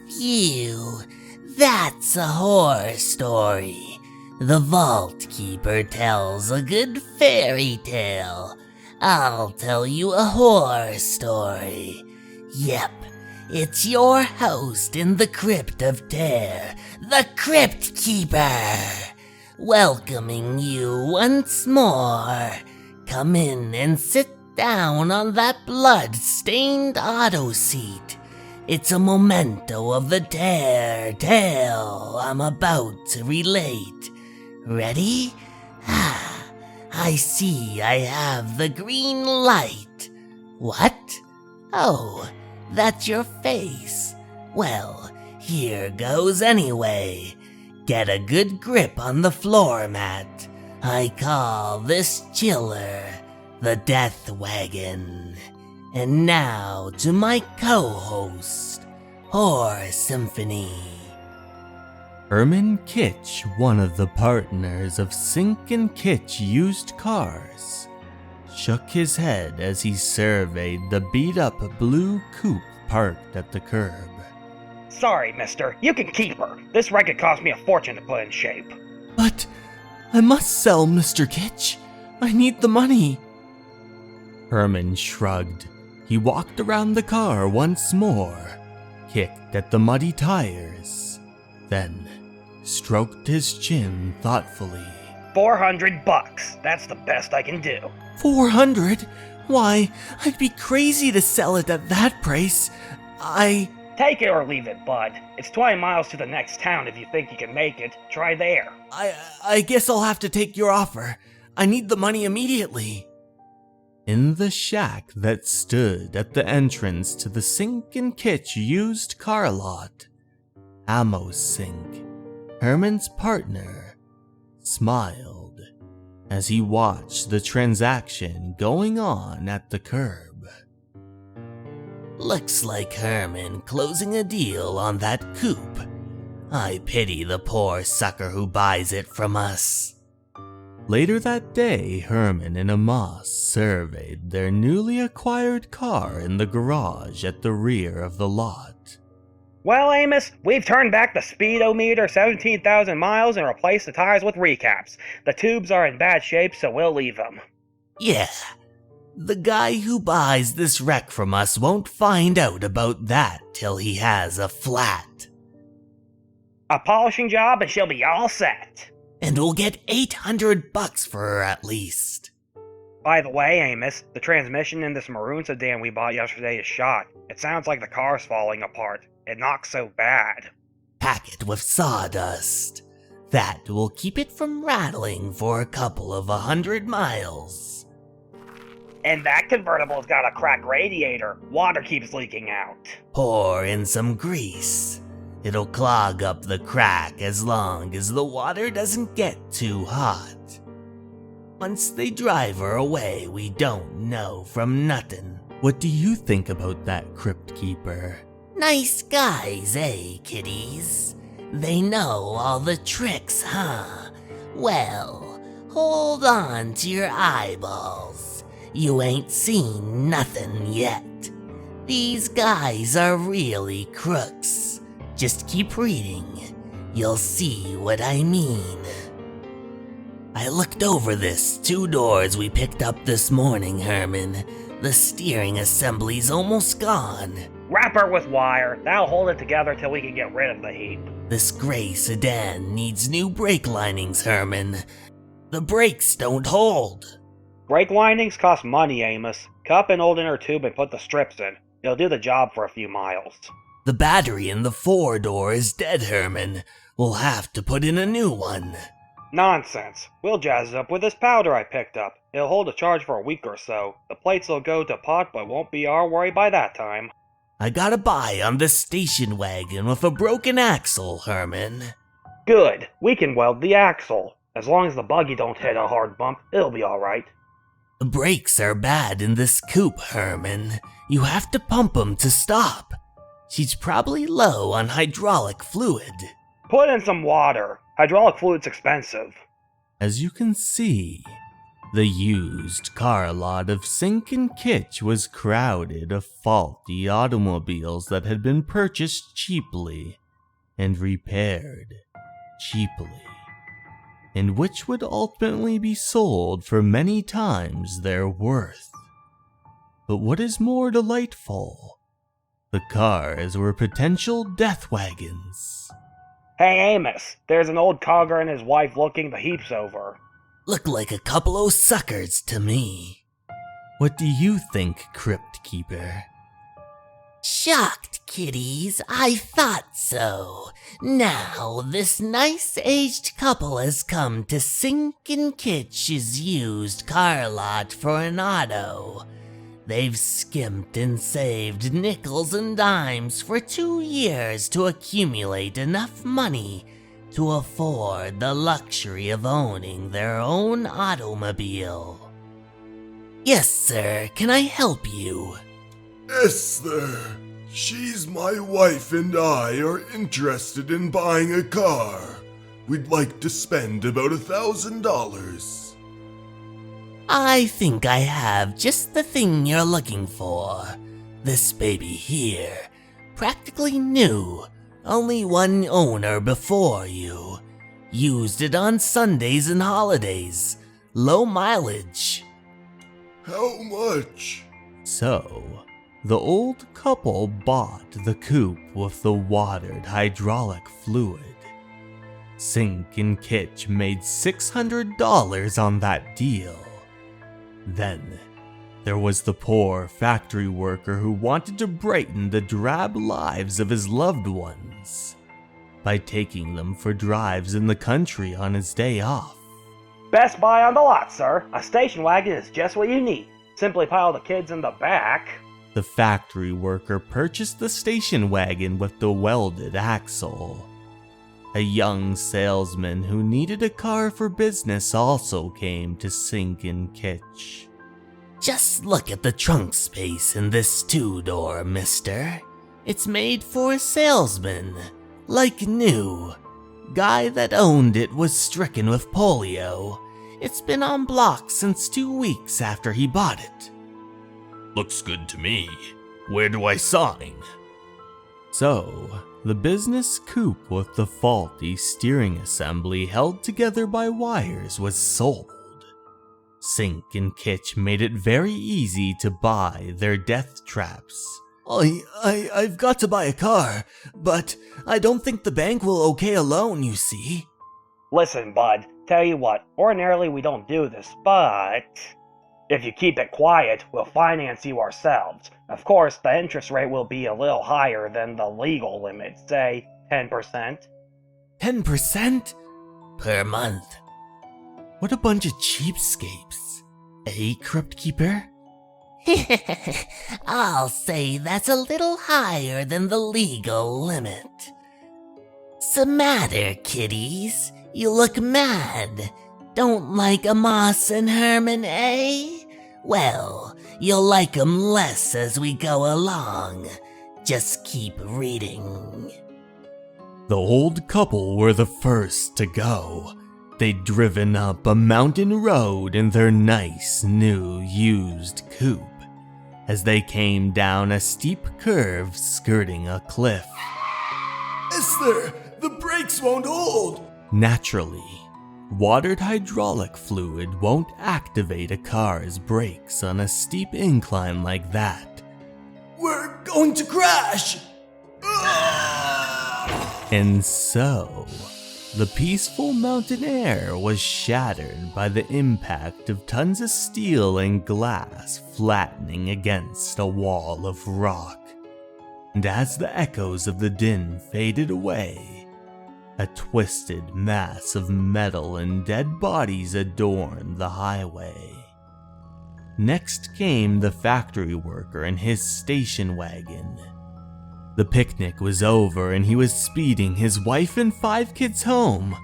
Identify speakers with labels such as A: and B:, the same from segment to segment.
A: Phew, that's a horror story. The Vault Keeper tells a good fairy tale. I'll tell you a horror story. Yep, it's your host in the Crypt of Terror, the Crypt Keeper, welcoming you once more. Come in and sit down on that blood-stained auto seat. It's a memento of the terror tale I'm about to relate. Ready? I see I have the green light. What? Oh, that's your face. Well, here goes anyway. Get a good grip on the floor mat. I call this chiller the Death Wagon. And now to my co-host, Horror Symphony.
B: Herman Kitch, one of the partners of Sink and Kitch Used Cars, shook his head as he surveyed the beat-up blue coupe parked at the curb.
C: Sorry, mister. You can keep her. This wreck could cost me a fortune to put in shape.
B: But I must sell, Mr. Kitch. I need the money. Herman shrugged. He walked around the car once more, kicked at the muddy tires, then stroked his chin thoughtfully.
C: $400. That's the best I can do.
B: 400? Why, I'd be crazy to sell it at that price.
C: Take it or leave it, bud. It's 20 miles to the next town. If you think you can make it, try there.
B: I guess I'll have to take your offer. I need the money immediately. In the shack that stood at the entrance to the Sink and Kitch used car lot, Amos Sink, Herman's partner, smiled as he watched the transaction going on at the curb.
A: Looks like Herman closing a deal on that coupe. I pity the poor sucker who buys it from us.
B: Later that day, Herman and Amos surveyed their newly acquired car in the garage at the rear of the lot.
C: Well, Amos, we've turned back the speedometer 17,000 miles and replaced the tires with recaps. The tubes are in bad shape, so we'll leave them.
A: Yeah, the guy who buys this wreck from us won't find out about that till he has a flat.
C: A polishing job and she'll be all set.
A: And we'll get $800 for her at least.
C: By the way, Amos, the transmission in this maroon sedan we bought yesterday is shot. It sounds like the car's falling apart. It knocks so bad.
A: Pack it with sawdust. That will keep it from rattling for a couple of 100 miles.
C: And that convertible's got a cracked radiator. Water keeps leaking out.
A: Pour in some grease. It'll clog up the crack as long as the water doesn't get too hot. Once they drive her away, we don't know from nothing.
B: What do you think about that, Crypt Keeper?
A: Nice guys, eh, kiddies? They know all the tricks, huh? Well, hold on to your eyeballs. You ain't seen nothing yet. These guys are really crooks. Just keep reading. You'll see what I mean. I looked over this 2 doors we picked up this morning, Herman. The steering assembly's almost gone.
C: Wrap her with wire. That'll hold it together till we can get rid of the heap.
A: This gray sedan needs new brake linings, Herman. The brakes don't hold.
C: Brake linings cost money, Amos. Cut up an old inner tube and put the strips in. It'll do the job for a few miles.
A: The battery in the 4-door is dead, Herman. We'll have to put in a new one.
C: Nonsense. We'll jazz it up with this powder I picked up. It'll hold a charge for a week or so. The plates will go to pot, but won't be our worry by that time.
A: I got a buy on the station wagon with a broken axle, Herman.
C: Good. We can weld the axle. As long as the buggy don't hit a hard bump, it'll be alright.
A: The brakes are bad in this coupe, Herman. You have to pump them to stop. She's probably low on hydraulic fluid.
C: Put in some water. Hydraulic fluid's expensive.
B: As you can see, The used car lot of Sink and Kitch was crowded of faulty automobiles that had been purchased cheaply and repaired cheaply, and which would ultimately be sold for many times their worth. But what is more delightful, the cars were potential death wagons.
C: Hey Amos, there's an old cogger and his wife looking the heaps over.
A: Look like a couple o' suckers to me.
B: What do you think, Crypt Keeper?
A: Shocked, kiddies, I thought so. Now, this nice aged couple has come to Sink and Kitch's used car lot for an auto. They've skimped and saved nickels and dimes for 2 years to accumulate enough money to afford the luxury of owning their own automobile. Yes, sir, can I help you?
D: Yes, sir. She's my wife and I are interested in buying a car. We'd like to spend about $1,000.
A: I think I have just the thing you're looking for. This baby here, practically new, only one owner before you. Used it on Sundays and holidays, low mileage.
D: How much?
B: So, the old couple bought the coupe with the watered hydraulic fluid. Sink and Kitch made $600 on that deal. Then, there was the poor factory worker who wanted to brighten the drab lives of his loved ones by taking them for drives in the country on his day off.
C: Best buy on the lot, sir. A station wagon is just what you need. Simply pile the kids in the back.
B: The factory worker purchased the station wagon with the welded axle. A young salesman who needed a car for business also came to Sink and Kitch.
A: Just look at the trunk space in this 2-door, mister. It's made for a salesman, like new. Guy that owned it was stricken with polio. It's been on block since 2 weeks after he bought it.
B: Looks good to me. Where do I sign? So, the business coupe with the faulty steering assembly held together by wires was sold. Sink and Kitch made it very easy to buy their death traps.
A: I've got to buy a car, but I don't think the bank will okay a loan, you see.
C: Listen, bud, tell you what, ordinarily we don't do this, but if you keep it quiet, we'll finance you ourselves. Of course, the interest rate will be a little higher than the legal limit, say 10%.
A: 10%? Per month. What a bunch of cheapskates. Eh, Crypt Keeper? I'll say that's a little higher than the legal limit. 'S's matter, kiddies? You look mad. Don't like Amos and Herman, eh? Well, you'll like 'em less as we go along. Just keep reading.
B: The old couple were the first to go. They'd driven up a mountain road in their nice new used coupe as they came down a steep curve skirting a cliff.
D: Esther, the brakes won't hold.
B: Naturally, watered hydraulic fluid won't activate a car's brakes on a steep incline like that.
D: We're going to crash.
B: And so, the peaceful mountain air was shattered by the impact of tons of steel and glass flattening against a wall of rock. And as the echoes of the din faded away, a twisted mass of metal and dead bodies adorned the highway. Next came the factory worker and his station wagon. The picnic was over and he was speeding his wife and 5 kids home.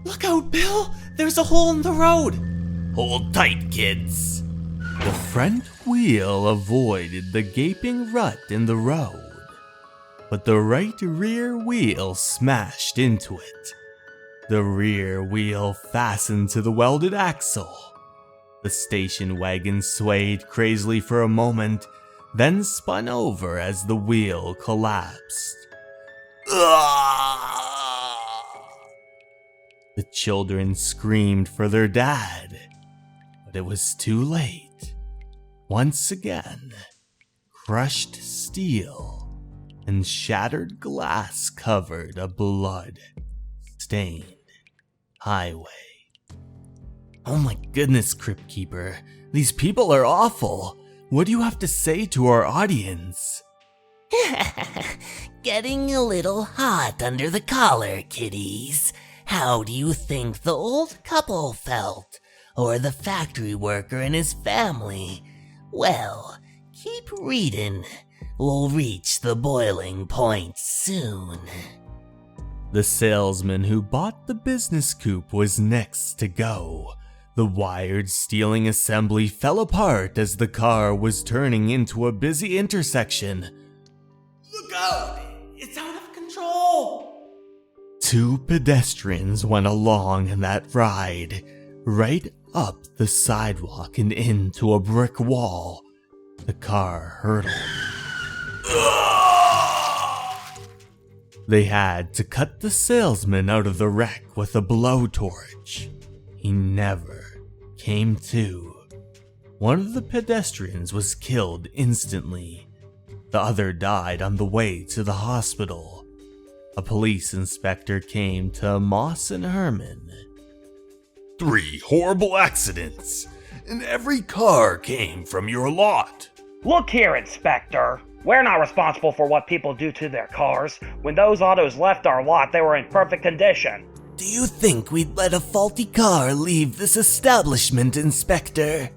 A: Look out, Bill! There's a hole in the road!
B: Hold tight, kids. The front wheel avoided the gaping rut in the road, but the right rear wheel smashed into it. The rear wheel fastened to the welded axle, The station wagon swayed crazily for a moment, then spun over as the wheel collapsed. The children screamed for their dad, but it was too late. Once again, crushed steel and shattered glass covered a blood-stained highway. Oh my goodness, Crypt Keeper, these people are awful. What do you have to say to our audience?
A: Getting a little hot under the collar, kiddies. How do you think the old couple felt? Or the factory worker and his family? Well, keep reading. We'll reach the boiling point soon.
B: The salesman who bought the business coupe was next to go. The wired steering assembly fell apart as the car was turning into a busy intersection. Look out! It's out of control! Two pedestrians went along in that ride, right up the sidewalk and into a brick wall. The car hurtled. They had to cut the salesman out of the wreck with a blowtorch. He never came to. One of the pedestrians was killed instantly. The other died on the way to the hospital. A police inspector came to Moss and Herman.
D: 3 horrible accidents, and every car came from your lot.
C: Look here, Inspector. We're not responsible for what people do to their cars. When those autos left our lot, they were in perfect condition.
A: Do you think we'd let a faulty car leave this establishment, Inspector?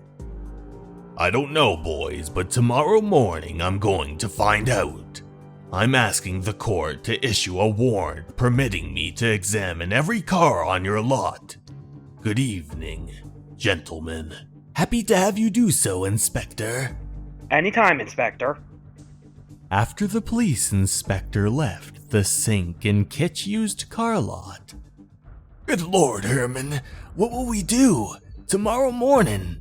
D: I don't know, boys, but tomorrow morning I'm going to find out. I'm asking the court to issue a warrant permitting me to examine every car on your lot. Good evening, gentlemen.
A: Happy to have you do so, Inspector.
C: Anytime, Inspector.
B: After the police inspector left the sink and kitsch used car lot.
A: Good Lord, Herman, what will we do tomorrow morning?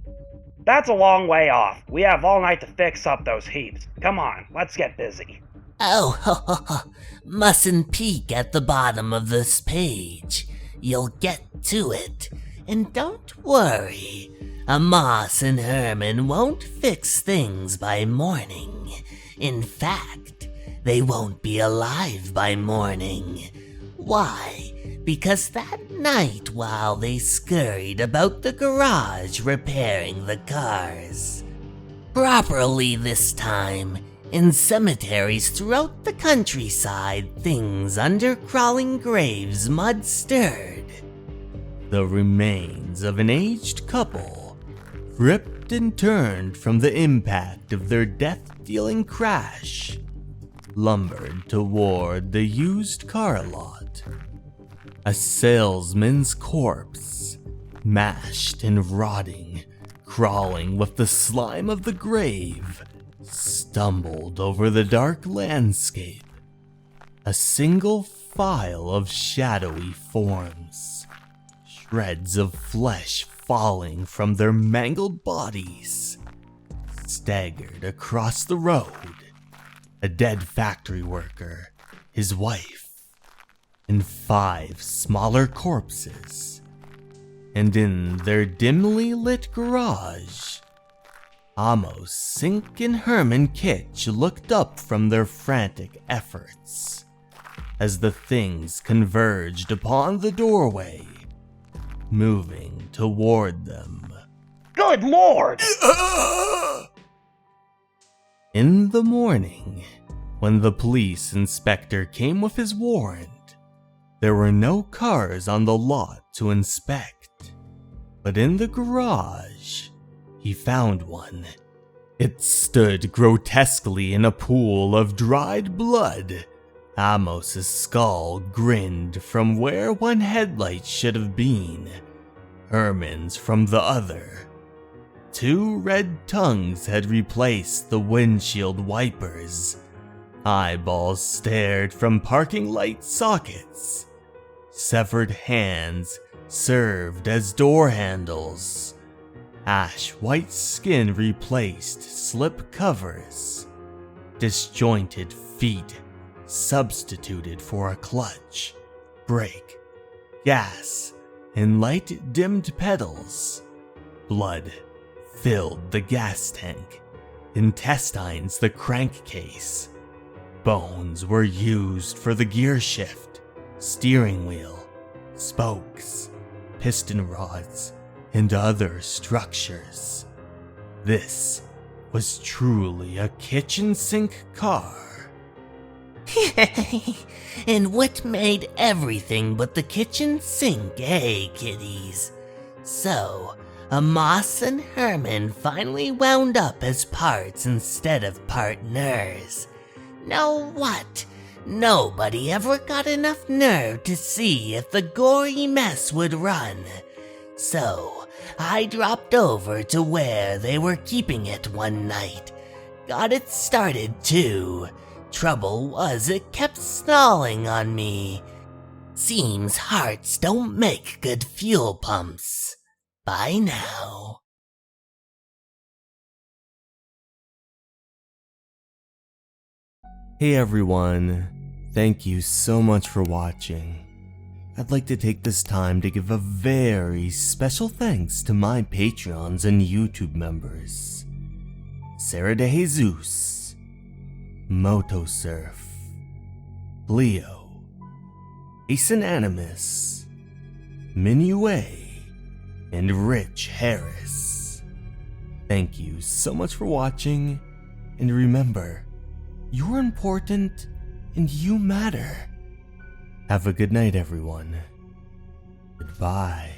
C: That's a long way off. We have all night to fix up those heaps. Come on, let's get busy.
A: Oh, mustn't peek at the bottom of this page. You'll get to it. And don't worry, Moss and Herman won't fix things by morning. In fact, they won't be alive by morning. Why? Because that night while they scurried about the garage repairing the cars. Properly this time, in cemeteries throughout the countryside, things under crawling graves mud stirred.
B: The remains of an aged couple, ripped and turned from the impact of their death-dealing crash, lumbered toward the used car lot. A salesman's corpse, mashed and rotting, crawling with the slime of the grave, stumbled over the dark landscape. A single file of shadowy forms, shreds of flesh falling from their mangled bodies, staggered across the road. A dead factory worker, his wife, and 5 smaller corpses. And in their dimly lit garage, Amos, Sink, and Herman Kitsch looked up from their frantic efforts as the things converged upon the doorway, moving toward them.
C: Good Lord!
B: In the morning, when the police inspector came with his warrant, there were no cars on the lot to inspect, but in the garage, he found one. It stood grotesquely in a pool of dried blood. Amos's skull grinned from where one headlight should have been, Herman's from the other. 2 red tongues had replaced the windshield wipers. Eyeballs stared from parking light sockets. Severed hands served as door handles. Ash white skin replaced slip covers. Disjointed feet substituted for a clutch, brake, gas, and light dimmed pedals. Blood filled the gas tank, intestines the crankcase. Bones were used for the gear shift, steering wheel, spokes, piston rods, and other structures. This was truly a kitchen sink car.
A: And what made everything but the kitchen sink, eh, kiddies? So, Amos and Herman finally wound up as parts instead of partners. Know what? Nobody ever got enough nerve to see if the gory mess would run. So, I dropped over to where they were keeping it one night. Got it started too. Trouble was it kept stalling on me. Seems hearts don't make good fuel pumps. Bye now.
B: Hey everyone, thank you so much for watching. I'd like to take this time to give a very special thanks to my Patreons and YouTube members. Sarah De Jesus, Motosurf, Leo, Ace Animus, Myuu, and Rich Harris. Thank you so much for watching, and remember, you're important and you matter. Have a good night, everyone. Goodbye.